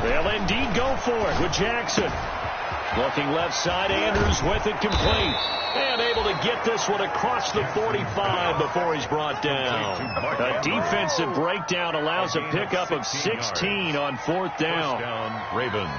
They'll indeed go for it with Jackson. Looking left side, Andrews with it complete. And able to get this one across the 45 before he's brought down. A defensive breakdown allows a pickup of 16 on 4th down. Ravens.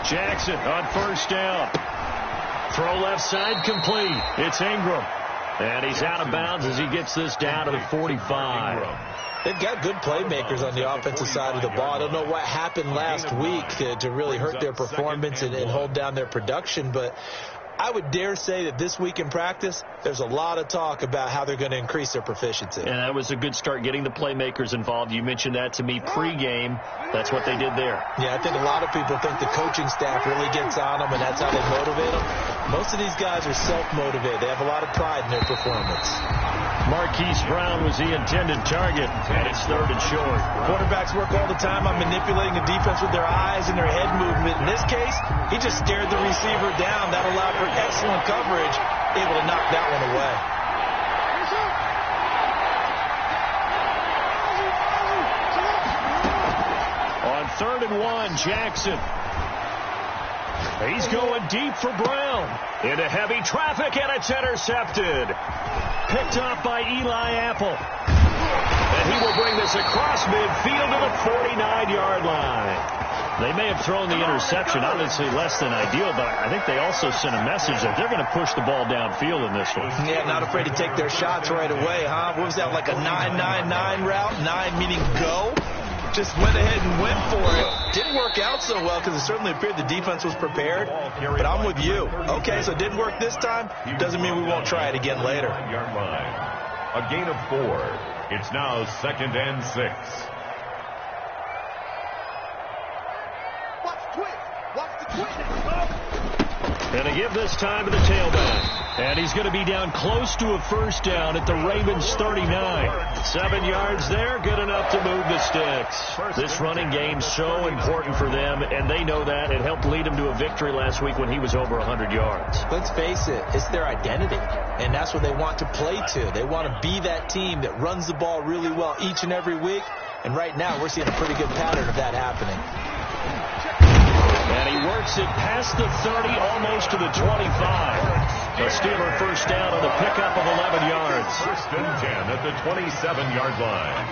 Jackson on 1st down. Throw left side complete. It's Ingram. And he's out of bounds as he gets this down to the 45. They've got good playmakers on the offensive side of the ball. I don't know what happened last week to really hurt their performance and hold down their production, but I would dare say that this week in practice, there's a lot of talk about how they're going to increase their proficiency. And that was a good start, getting the playmakers involved. You mentioned that to me pregame. That's what they did there. Yeah, I think a lot of people think the coaching staff really gets on them, and that's how they motivate them. Most of these guys are self-motivated. They have a lot of pride in their performance. Marquise Brown was the intended target, and it's 3rd and short. Quarterbacks work all the time on manipulating the defense with their eyes and their head movement. In this case, he just stared the receiver down. That allowed for excellent coverage, able to knock that one away. On 3rd and 1, Jackson. He's going deep for Brown. Into heavy traffic, and it's intercepted. Picked up by Eli Apple. And he will bring this across midfield to the 49-yard line. They may have thrown the interception, obviously less than ideal, but I think they also sent a message that they're going to push the ball downfield in this one. Yeah, not afraid to take their shots right away, huh? What was that, like a 9-9-9 route? 9 meaning go? Just went ahead and went for it. Didn't work out so well because it certainly appeared the defense was prepared. But I'm with you. Okay, so it didn't work this time. Doesn't mean we won't try it again later. Yard line. A gain of 4. It's now 2nd and 6. And they give this time to the tailback. And he's going to be down close to a 1st down at the Ravens 39. 7 yards there, good enough to move the sticks. This running game's so important for them, and they know that. It helped lead him to a victory last week when he was over 100 yards. Let's face it, it's their identity, and that's what they want to play to. They want to be that team that runs the ball really well each and every week, and right now we're seeing a pretty good pattern of that happening. And he works it past the 30, almost to the 25. A Steeler 1st down on the pickup of 11 yards. 1st and 10 at the 27-yard line.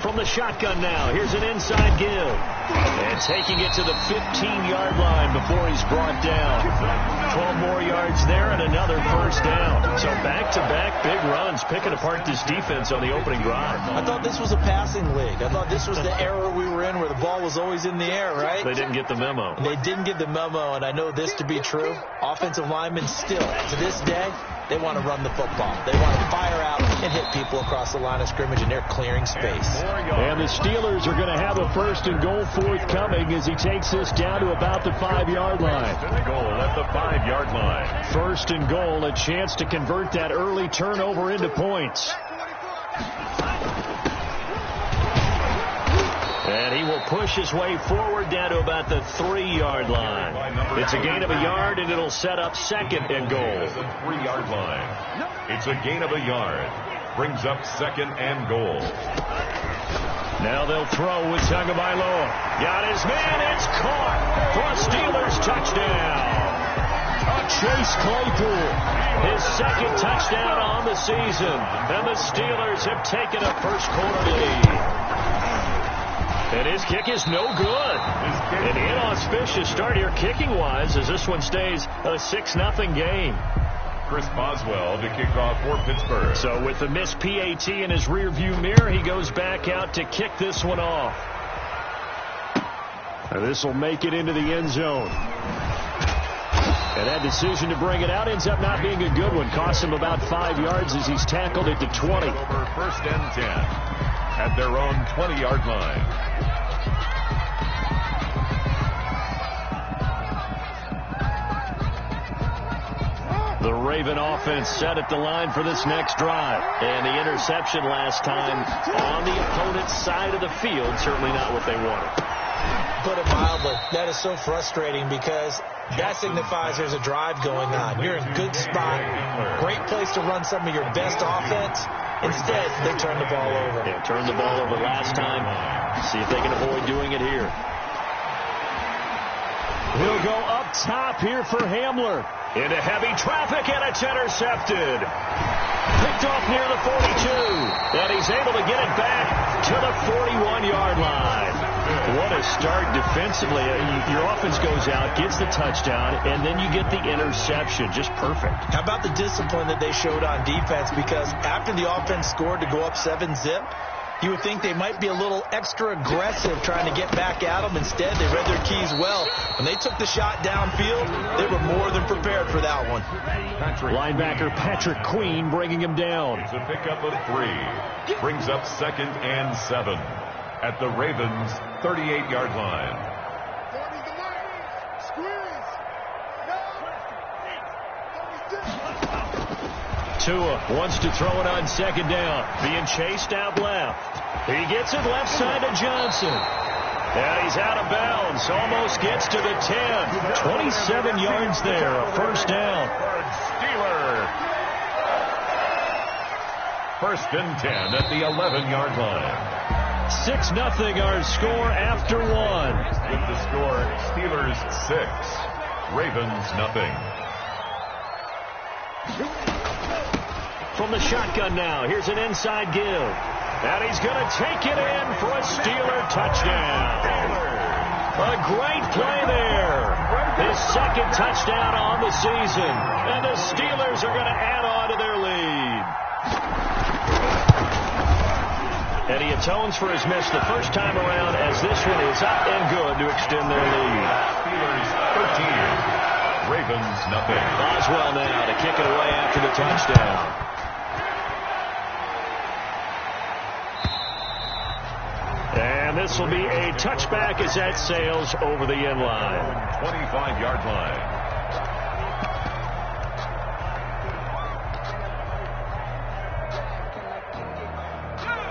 From the shotgun now, here's an inside give. And taking it to the 15-yard line before he's brought down. 12 more yards there and another 1st down. So back-to-back big runs, picking apart this defense on the opening drive. I thought this was a passing league. I thought this was the era we were in where the ball was always in the air, right? They didn't get the memo. They didn't get the memo, and I know this to be true. Offensive linemen still, to this day, they want to run the football. They want to fire out and hit people across the line of scrimmage, and they're clearing space. And the Steelers are going to have a 1st and goal forthcoming as he takes this down to about the 5-yard line. Goal at the 5-yard line. 1st and goal, a chance to convert that early turnover into points. And he will push his way forward down to about the 3-yard line. It's a gain of a yard, and it'll set up 2nd and goal. The 3-yard line. It's a gain of a yard. Brings up 2nd and goal. Now they'll throw with Tagovailoa. Got his man. It's caught for a Steelers touchdown. Chase Claypool, his 2nd touchdown on the season. And the Steelers have taken a first-quarter lead. And his kick is no good. An inauspicious start here kicking-wise as this one stays a 6-0 game. Chris Boswell to kick off for Pittsburgh. So with the missed PAT in his rearview mirror, he goes back out to kick this one off. And this will make it into the end zone. And that decision to bring it out ends up not being a good one. Costs him about 5 yards as he's tackled it to 20. Over 1st and 10 at their own 20-yard line. The Raven offense set at the line for this next drive. And the interception last time on the opponent's side of the field, certainly not what they wanted. Put it mildly, that is so frustrating because that signifies there's a drive going on. You're in a good spot, great place to run some of your best offense. Instead, they turn the ball over. Yeah, turned the ball over last time. See if they can avoid doing it here. He'll go up top here for Hamler. Into heavy traffic, and it's intercepted. Picked off near the 42. And he's able to get it back to the 41-yard line. What a start defensively. Your offense goes out, gets the touchdown, and then you get the interception. Just perfect. How about the discipline that they showed on defense? Because after the offense scored to go up 7-zip, you would think they might be a little extra aggressive trying to get back at them. Instead, they read their keys well. When they took the shot downfield, they were more than prepared for that one. Linebacker Patrick Queen bringing him down. It's a pickup of 3. Brings up 2nd and 7 at the Ravens' 38-yard line. Tua wants to throw it on 2nd down. Being chased out left. He gets it left side to Johnson. And he's out of bounds. Almost gets to the 10. 27 yards there. A 1st down. Steeler. 1st and 10 at the 11-yard line. 6-0 our score after 1. With the score, Steelers 6, Ravens 0. From the shotgun now, here's an inside give. And he's going to take it in for a Steeler touchdown. A great play there. His 2nd touchdown on the season. And the Steelers are going to add on to their lead. And he atones for his miss the first time around as this one is up and good to extend their lead. Steelers 13, Ravens 0. Boswell now to kick it away after the touchdown. And this will be a touchback as that sails over the end line. 25-yard line.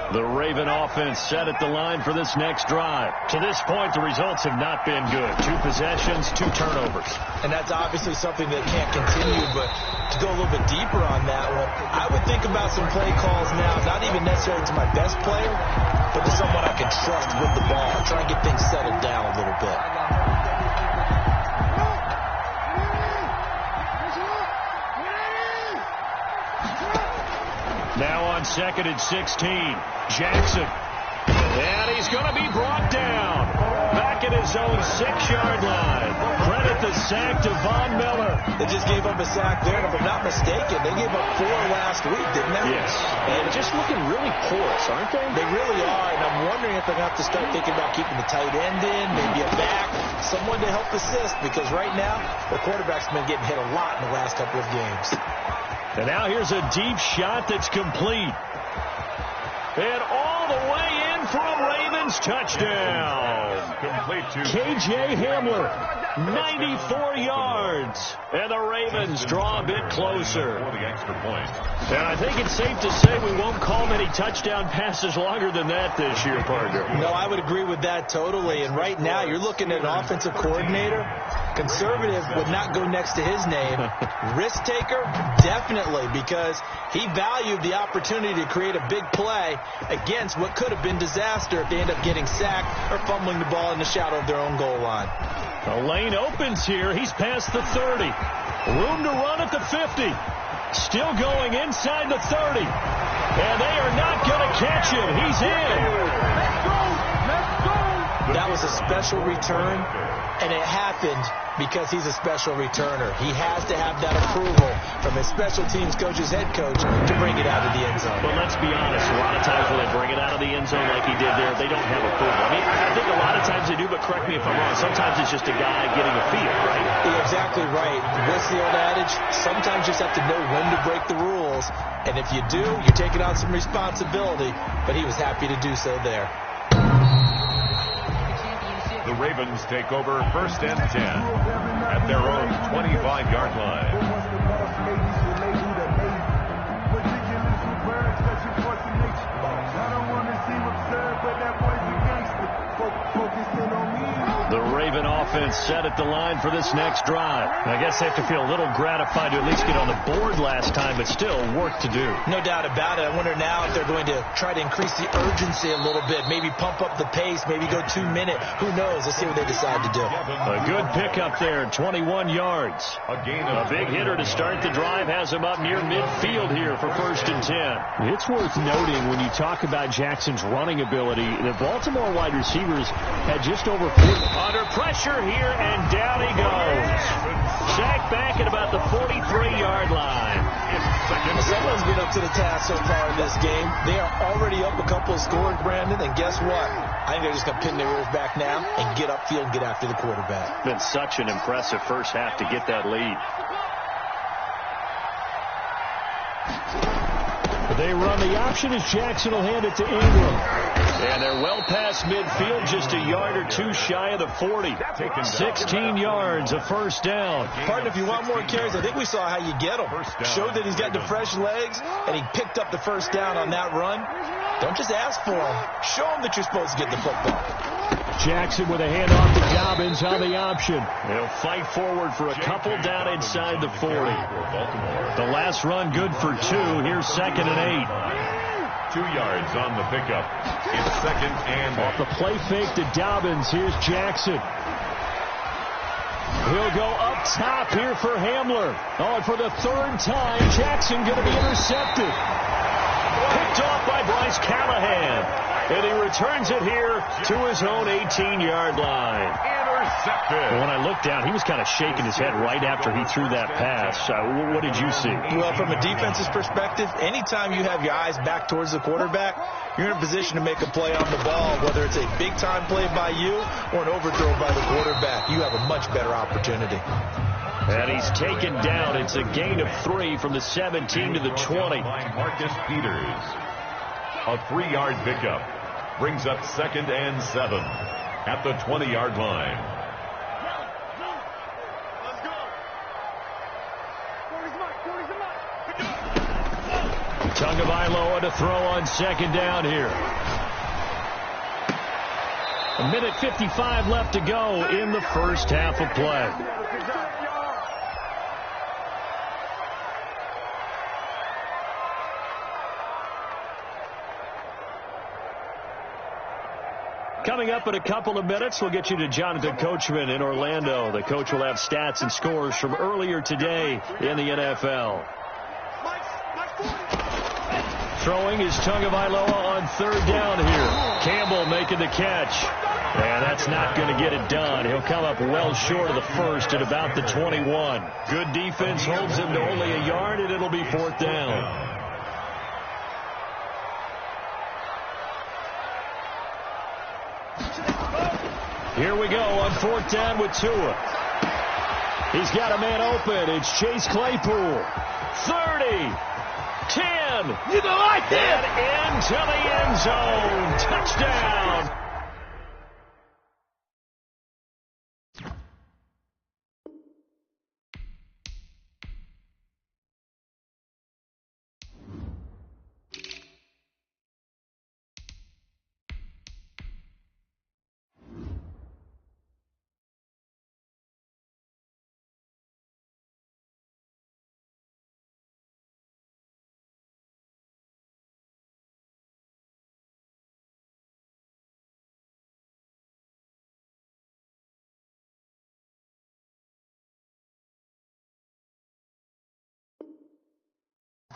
The Raven offense set at the line for this next drive. To this point, the results have not been good. 2 possessions, 2 turnovers. And that's obviously something that can't continue, but to go a little bit deeper on that one, I would think about some play calls now, not even necessarily to my best player, but to someone I can trust with the ball. Try and get things settled down a little bit. Now on 2nd and 16, Jackson. And he's going to be brought down. Back at his own 6-yard line. Credit the sack to Von Miller. They just gave up a sack there, and if I'm not mistaken, they gave up 4 last week, didn't they? Yes. And just looking really porous, aren't they? They really are, and I'm wondering if they're going to have to start thinking about keeping the tight end in, maybe a back, someone to help assist, because right now, the quarterback's been getting hit a lot in the last couple of games. And now here's a deep shot that's complete. And all the way in for a Ravens touchdown. Complete to KJ Hamler, 94 yards. And the Ravens draw a bit closer. For the extra point. And I think it's safe to say we won't call many touchdown passes longer than that this year, partner. No, I would agree with that totally. And right now, you're looking at an offensive coordinator. Conservative would not go next to his name. Risk taker, definitely, because he valued the opportunity to create a big play against what could have been disaster if they end up getting sacked or fumbling the ball in the shadow of their own goal line. The lane opens here. He's past the 30. Room to run at the 50. Still going inside the 30. And they are not going to catch him. He's in. That was a special return. And it happened because he's a special returner. He has to have that approval from his special teams coach's head coach to bring it out of the end zone. But let's be honest, a lot of times when they bring it out of the end zone like he did there, they don't have approval. I mean, I think a lot of times they do, but correct me if I'm wrong. Sometimes it's just a guy getting a feel, right? You're exactly right. What's the old adage? Sometimes you just have to know when to break the rules. And if you do, you're taking on some responsibility. But he was happy to do so there. The Ravens take over 1st and 10 at their own 25-yard line. The Raven offense set at the line for this next drive. I guess they have to feel a little gratified to at least get on the board last time, but still work to do. No doubt about it. I wonder now if they're going to try to increase the urgency a little bit, maybe pump up the pace, maybe go 2-minute. Who knows? Let's see what they decide to do. A good pickup there, 21 yards. A big hitter to start the drive has him up near midfield here for 1st and 10. It's worth noting when you talk about Jackson's running ability, the Baltimore wide receivers had just over 40. Under pressure here, and down he goes. Sacked back at about the 43-yard line. Someone's been up to the task so far in this game. They are already up a couple of scores, Brandon, and guess what? I think they're just going to pin their ears back now and get upfield and get after the quarterback. Been such an impressive first half to get that lead. They run the option as Jackson will hand it to Ingram. And they're well past midfield, just a yard or two shy of the 40. 16 yards, a 1st down. Partner, if you want more carries, I think we saw how you get him. Showed that he's got the fresh legs, and he picked up the 1st down on that run. Don't just ask for him. Show him that you're supposed to get the football. Jackson with a handoff to Dobbins on the option. They'll fight forward for a couple down inside the 40. The last run good for 2. Here's 2nd and 8. 2 yards on the pickup. It's 2nd and 8. Off the play fake to Dobbins. Here's Jackson. He'll go up top here for Hamler. Oh, and for the 3rd time, Jackson going to be intercepted. Picked off by Bryce Callahan. And he returns it here to his own 18-yard line. Intercepted. When I looked down, he was kind of shaking his head right after he threw that pass. What did you see? Well, from a defense's perspective, anytime you have your eyes back towards the quarterback, you're in a position to make a play on the ball, whether it's a big-time play by you or an overthrow by the quarterback. You have a much better opportunity. And he's taken down. It's a gain of 3 from the 17 to the 20. Marcus Peters. A 3-yard pickup. Brings up 2nd and 7 at the 20-yard line. Tagovailoa to throw on 2nd down here. 1:55 left to go in the first half of play. Coming up in a couple of minutes, we'll get you to Jonathan Coachman in Orlando. The coach will have stats and scores from earlier today in the NFL. Throwing is Tagovailoa on 3rd down here. Campbell making the catch. And that's not going to get it done. He'll come up well short of the 1st at about the 21. Good defense holds him to only a yard, and it'll be 4th down. Here we go on 4th down with Tua. He's got a man open. It's Chase Claypool. 30. 10. You don't like that. And into the end zone. Touchdown.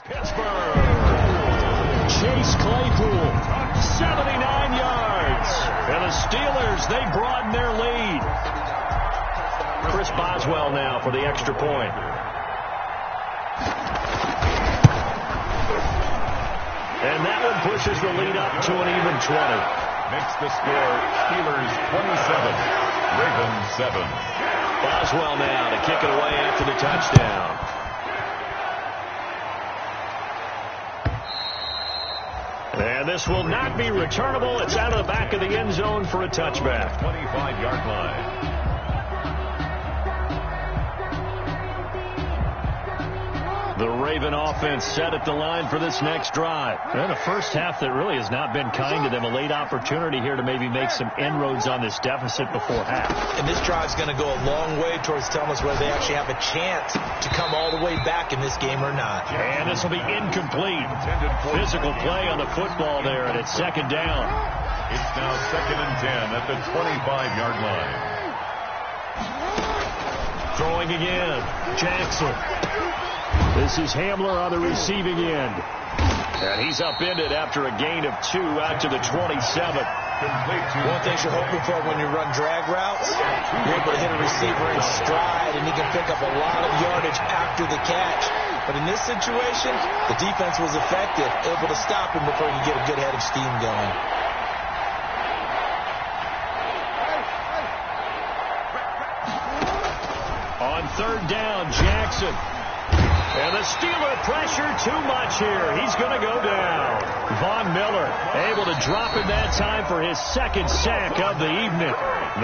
Pittsburgh. Chase Claypool, 79 yards. And the Steelers, they broaden their lead. Chris Boswell now for the extra point. And that one pushes the lead up to an even 20. Makes the score Steelers 27, Ravens 7. Boswell now to kick it away after the touchdown. And this will not be returnable. It's out of the back of the end zone for a touchback. 25-yard line. The Raven offense set at the line for this next drive. And a first half that really has not been kind to them. A late opportunity here to maybe make some inroads on this deficit before half. And this drive's going to go a long way towards telling us whether they actually have a chance to come all the way back in this game or not. And this will be incomplete. Physical play on the football there, and it's second down. It's now 2nd and 10 at the 25-yard line. Throwing again. Jackson. This is Hamler on the receiving end. And he's upended after a gain of 2 out to the 27. One thing you're hoping for when you run drag routes, you're able to hit a receiver in stride, and he can pick up a lot of yardage after the catch. But in this situation, the defense was effective, able to stop him before he could get a good head of steam going. On third down, Jackson. And the Steeler pressure too much here. He's going to go down. Von Miller able to drop him that time for his second sack of the evening.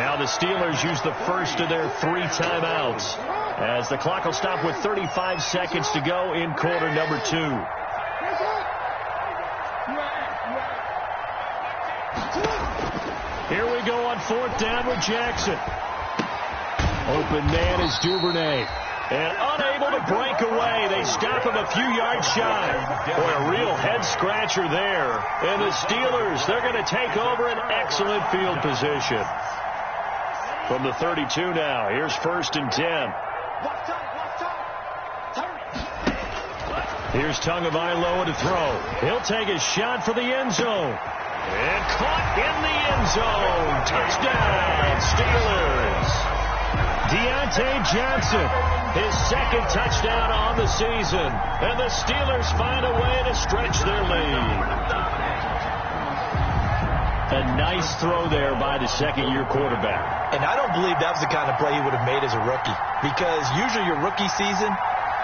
Now the Steelers use the first of their 3 timeouts as the clock will stop with 35 seconds to go in quarter number 2. Here we go on fourth down with Jackson. Open man is Duvernay. And unable to break away. They stop him a few yards shy. Boy, a real head-scratcher there. And the Steelers, they're going to take over an excellent field position. From the 32 now, here's 1st and 10. Here's Tagovailoa to throw. He'll take a shot for the end zone. And caught in the end zone. Touchdown, Steelers. Deontay Johnson, his second touchdown on the season. And the Steelers find a way to stretch their lead. A nice throw there by the second-year quarterback. And I don't believe that was the kind of play he would have made as a rookie. Because usually your rookie season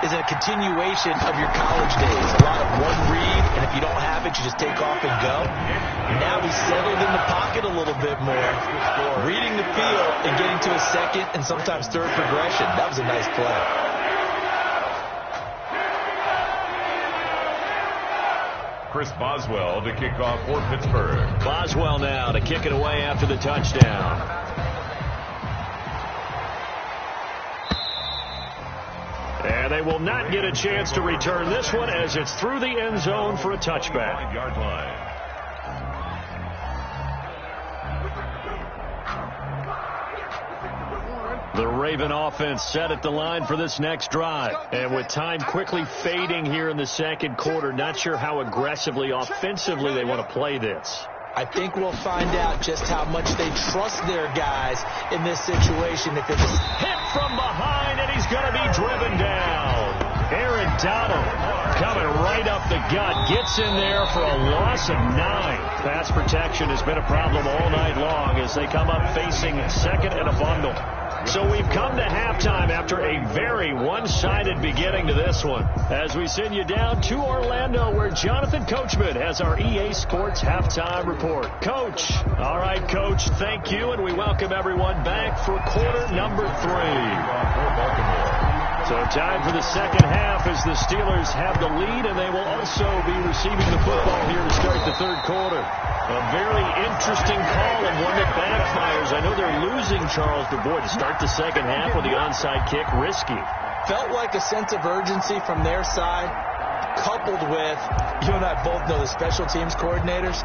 is a continuation of your college days. A lot of one read, and if you don't have it, you just take off and go. Now he's settled in the pocket a little bit more, reading the field and getting to a second and sometimes third progression. That was a nice play. Chris Boswell to kick off for Pittsburgh. Boswell now to kick it away after the touchdown. And they will not get a chance to return this one as it's through the end zone for a touchback. 5-yard line. The Raven offense set at the line for this next drive. And with time quickly fading here in the second quarter, not sure how aggressively, offensively they want to play this. I think we'll find out just how much they trust their guys in this situation. If it's hit from behind, and he's going to be driven down. Aaron Donald coming right up the gut, gets in there for a loss of 9. Pass protection has been a problem all night long as they come up facing second and a bundle. So we've come to halftime after a very one-sided beginning to this one. As we send you down to Orlando, where Jonathan Coachman has our EA Sports halftime report. Coach. All right, Coach, thank you, and we welcome everyone back for quarter number 3. So time for the second half as the Steelers have the lead, and they will also be receiving the football here to start the third quarter. A very interesting call and one that backfires. I know they're losing Charles, but boy, to start the second half with the onside kick, risky. Felt like a sense of urgency from their side, coupled with, you and I both know the special teams coordinators.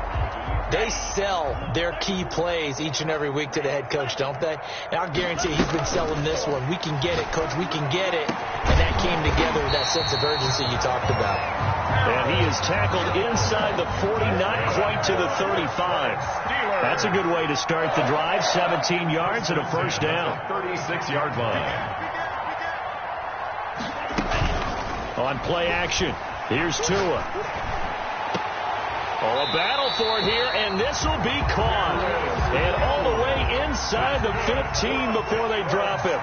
They sell their key plays each and every week to the head coach, don't they? And I'll guarantee he's been selling this one. We can get it, Coach. We can get it. And that came together with that sense of urgency you talked about. And he is tackled inside the 40, not quite to the 35. That's a good way to start the drive. 17 yards and a first down. 36-yard line. On play action, here's Tua. Oh, a battle for it here, and this will be caught. And all the way inside the 15 before they drop him.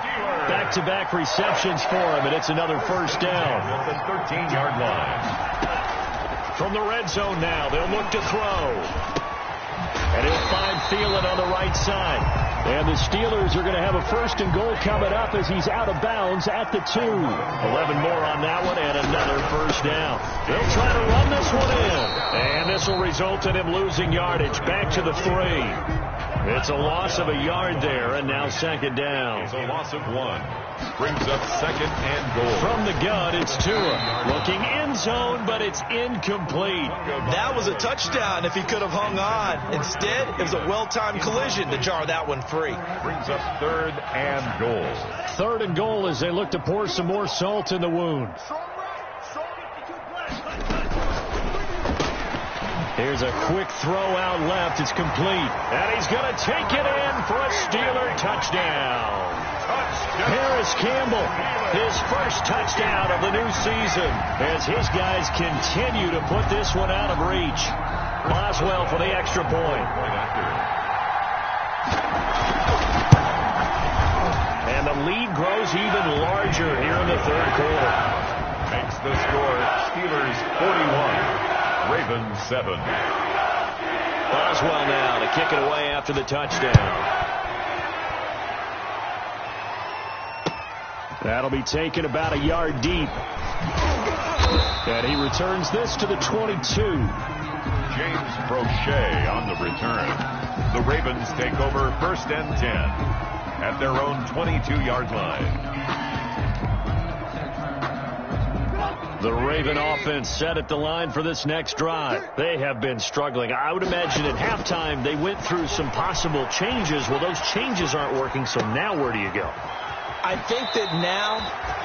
Back-to-back receptions for him, and it's another first down. At the 13-yard line. From the red zone now, they'll look to throw. And he'll find Thielen on the right side. And the Steelers are going to have a first and goal coming up as he's out of bounds at the 2. 11 more on that one and another first down. They'll try to run this one in. And this will result in him losing yardage back to the 3. It's a loss of a yard there, and now second down. It's a loss of 1. Brings up second and goal. From the gun, it's Tua. Looking end zone, but it's incomplete. That was a touchdown if he could have hung on. Instead, it was a well-timed collision to jar that one free. Brings up third and goal. Third and goal as they look to pour some more salt in the wound. Here's a quick throw out left. It's complete. And he's going to take it in for a Steeler touchdown. Harris Campbell, his first touchdown of the new season as his guys continue to put this one out of reach. Boswell for the extra point. And the lead grows even larger here in the third quarter. Makes the score Steelers 41. Ravens 7. Boswell now to kick it away after the touchdown. That'll be taken about a yard deep. And he returns this to the 22. James Prochet on the return. The Ravens take over first and 10 at their own 22-yard line. The Raven offense set at the line for this next drive. They have been struggling. I would imagine at halftime they went through some possible changes. Well, those changes aren't working, so now where do you go? I think that now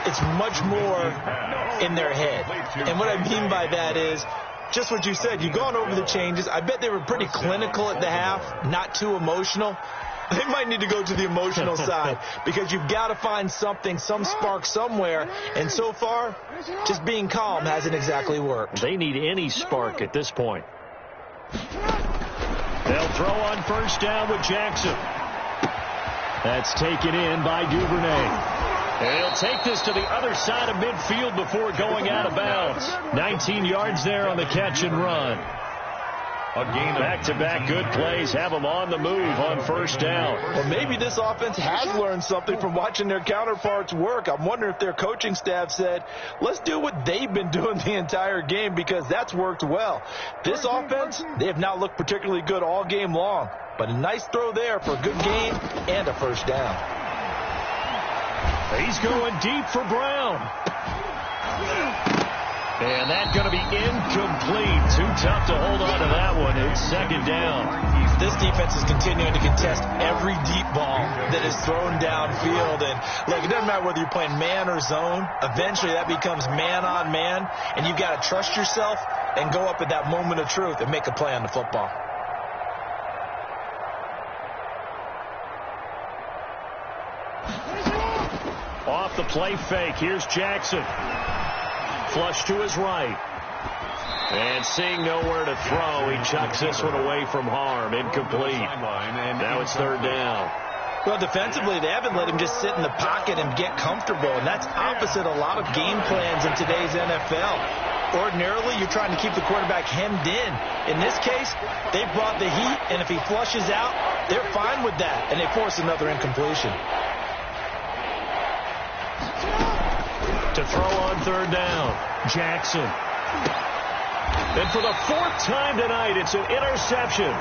it's much more in their head. And what I mean by that is just what you said. You've gone over the changes. I bet they were pretty clinical at the half, not too emotional. They might need to go to the emotional side because you've got to find something, some spark somewhere. And so far, just being calm hasn't exactly worked. They need any spark at this point. They'll throw on first down with Jackson. That's taken in by Duvernay. And he'll take this to the other side of midfield before going out of bounds. 19 yards there on the catch and run. Back-to-back good plays have them on the move on first down. Well, maybe this offense has learned something from watching their counterparts work. I'm wondering if their coaching staff said, let's do what they've been doing the entire game because that's worked well. This offense, they have not looked particularly good all game long. But a nice throw there for a good gain and a first down. He's going deep for Brown. And that's going to be incomplete. Too tough to hold on to that one. It's second down. This defense is continuing to contest every deep ball that is thrown downfield. And look, it doesn't matter whether you're playing man or zone. Eventually that becomes man on man. And you've got to trust yourself and go up at that moment of truth and make a play on the football. Off the play fake. Here's Jackson. Flush to his right. And seeing nowhere to throw, he chucks this one away from harm. Incomplete. Now it's third down. Well, defensively, they haven't let him just sit in the pocket and get comfortable. And that's opposite a lot of game plans in today's NFL. Ordinarily, you're trying to keep the quarterback hemmed in. In this case, they brought the heat, and if he flushes out, they're fine with that. And they force another incompletion. To throw on third down, Jackson. And for the fourth time tonight, it's an interception.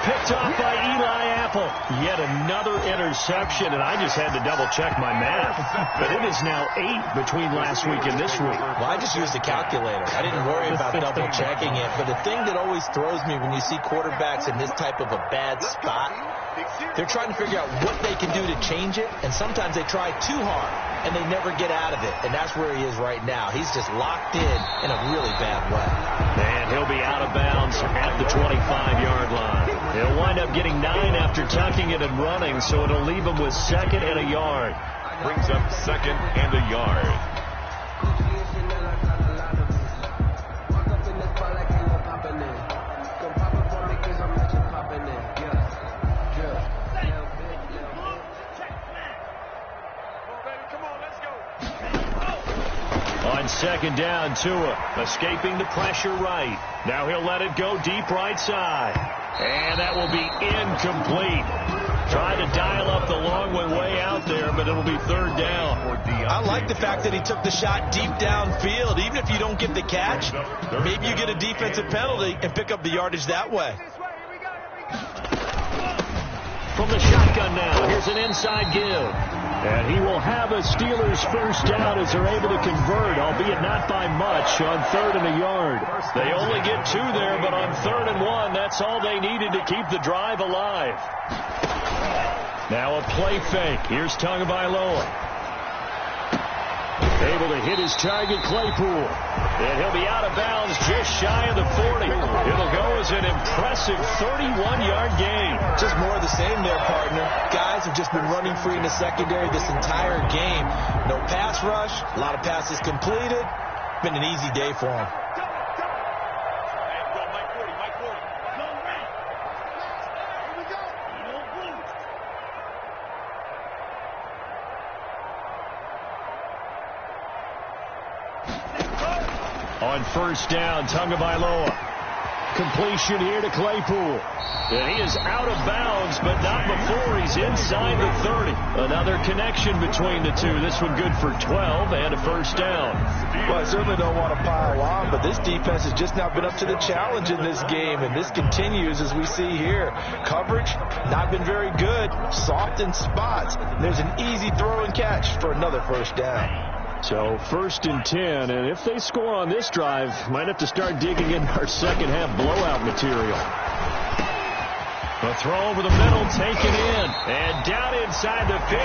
Picked off by Eli Apple. Yet another interception, and I just had to double-check my math. But it is now 8 between last week and this week. Well, I just used a calculator. I didn't worry about double-checking it. But the thing that always throws me when you see quarterbacks in this type of a bad spot, they're trying to figure out what they can do to change it, and sometimes they try too hard. and they never get out of it. And that's where he is right now. He's just locked in a really bad way. And he'll be out of bounds at the 25-yard line. He'll wind up getting 9 after tucking it and running, so it'll leave him with 2nd and a yard. Brings up 2nd and a yard. On 2nd down, Tua escaping the pressure right. Now he'll let it go deep right side. And that will be incomplete. Tried to dial up the long one way out there, but it'll be 3rd down. I like the fact that he took the shot deep downfield. Even if you don't get the catch, maybe you get a defensive penalty and pick up the yardage that way. From the shotgun now, here's an inside give. And he will have a Steelers 1st down as they're able to convert, albeit not by much, on 3rd and a yard. They only get 2 there, but on 3rd and 1, that's all they needed to keep the drive alive. Now a play fake. Here's Tagovailoa. Able to hit his target, Claypool. And he'll be out of bounds just shy of the 40. It'll go as an impressive 31-yard gain. Just more of the same there, partner. Guys have just been running free in the secondary this entire game. No pass rush, a lot of passes completed. Been an easy day for them. On 1st down, Tagovailoa. Completion here to Claypool. And he is out of bounds, but not before he's inside the 30. Another connection between the two. This one good for 12 and a 1st down. Well, I certainly don't want to pile on, but this defense has just not been up to the challenge in this game, and this continues as we see here. Coverage, not been very good. Soft in spots. There's an easy throw and catch for another 1st down. So 1st and 10, and if they score on this drive, might have to start digging in our second half blowout material. The throw over the middle, taken in, and down inside the 15,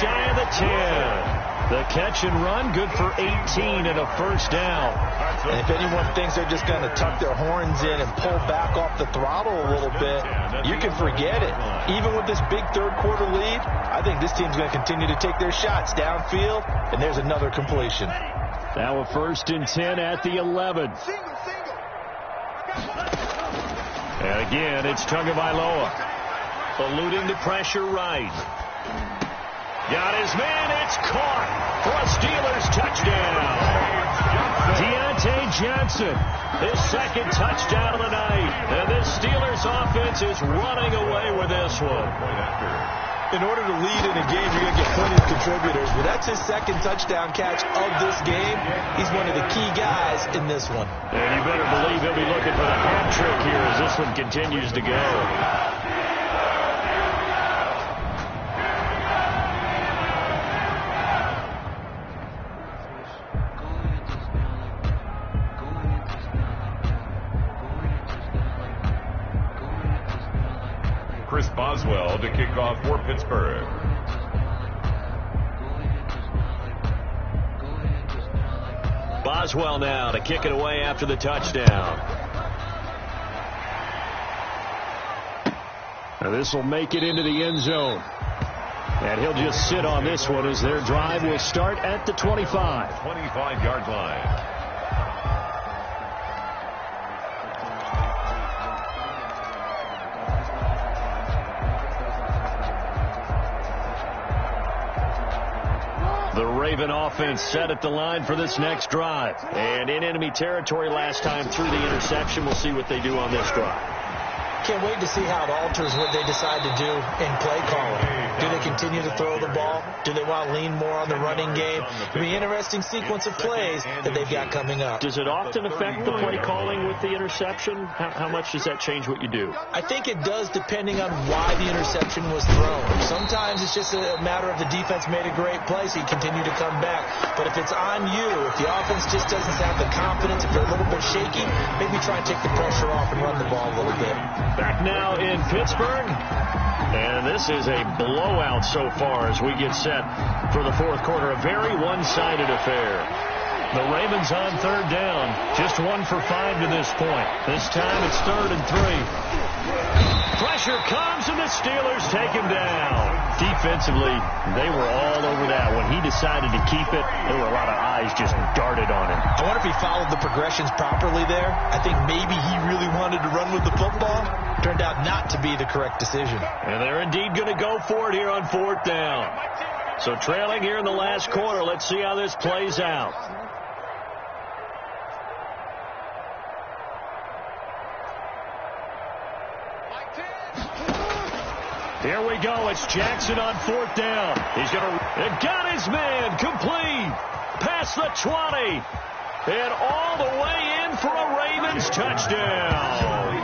shy of the 10. The catch and run, good for 18 and a 1st down. And if anyone thinks they're just going to tuck their horns in and pull back off the throttle a little bit, you can forget it. Even with this big 3rd quarter lead, I think this team's going to continue to take their shots downfield, and there's another completion. Now a 1st and 10 at the 11. And again, it's Tagovailoa. Eluding the pressure right. Got his man, it's caught for a Steelers touchdown. Deontay Johnson, his 2nd touchdown of the night. And this Steelers offense is running away with this one. In order to lead in a game, you're going to get plenty of contributors. But that's his 2nd touchdown catch of this game. He's one of the key guys in this one. And you better believe he'll be looking for the hat trick here as this one continues to go. Chris Boswell to kick off for Pittsburgh. Boswell now to kick it away after the touchdown. Now this will make it into the end zone. And he'll just sit on this one as their drive will start at the 25. 25-yard line. The Raven offense set at the line for this next drive. And in enemy territory last time through the interception. We'll see what they do on this drive. Can't wait to see how it alters what they decide to do in play calling. Do they continue to throw the ball? Do they want to lean more on the running game? It'll be an interesting sequence of plays that they've got coming up. Does it often affect the play calling with the interception? How much does that change what you do? I think it does depending on why the interception was thrown. Sometimes it's just a matter of the defense made a great play, so you continue to come back. But if it's on you, if the offense just doesn't have the confidence, if they're a little bit shaky, maybe try and take the pressure off and run the ball a little bit. Back now in Pittsburgh, and this is a blowout blowout so far as we get set for the fourth quarter. A very one-sided affair. The Ravens on third down. Just 1 for 5 to this point. This time it's 3rd and 3. Pressure comes, and the Steelers take him down. Defensively, they were all over that. When he decided to keep it, there were a lot of eyes just darted on him. I wonder if he followed the progressions properly there. I think maybe he really wanted to run with the football. Turned out not to be the correct decision. And they're indeed going to go for it here on 4th down. So trailing here in the last quarter. Let's see how this plays out. Here we go. It's Jackson on 4th down. He's going to... got his man. Complete. Past the 20. And all the way in for a Ravens touchdown.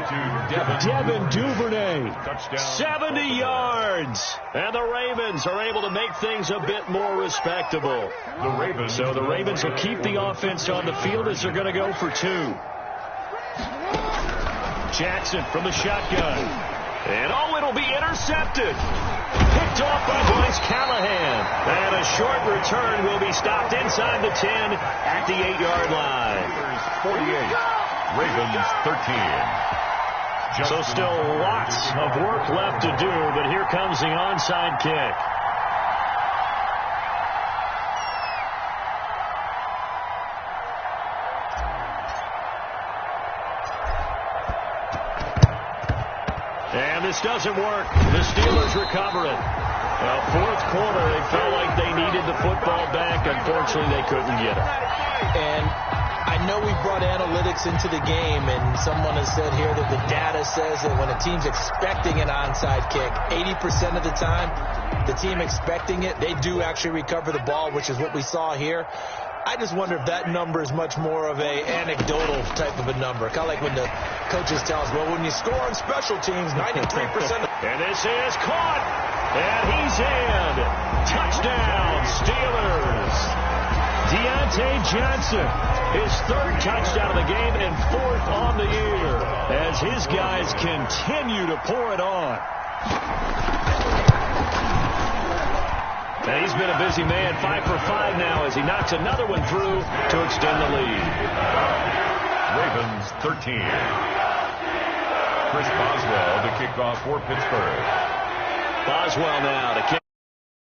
Devin Duvernay. Touchdown. 70 yards. And the Ravens are able to make things a bit more respectable. So the Ravens will keep the offense on the field as they're going to go for 2. Jackson from the shotgun. And it'll be intercepted. Picked off by Bryce Callahan. And a short return will be stopped inside the 10 at the 8-yard line. 48. Ravens 13. So still lots of work left to do, but here comes the onside kick. And this doesn't work. The Steelers recover it. Fourth quarter, they felt like they needed the football back. Unfortunately, they couldn't get it. And I know we brought analytics into the game, and someone has said here that the data says that when a team's expecting an onside kick, 80% of the time, the team expecting it, they do actually recover the ball, which is what we saw here. I just wonder if that number is much more of a anecdotal type of a number. Kind of like when the coaches tell us, well, when you score on special teams, 93%. And this is caught. And he's in. Touchdown, Steelers. Deontay Johnson, his 3rd touchdown of the game and 4th on the year as his guys continue to pour it on. And he's been a busy man, 5 for 5 now as he knocks another one through to extend the lead. Ravens 13. Chris Boswell to kick off for Pittsburgh. Boswell now to kick.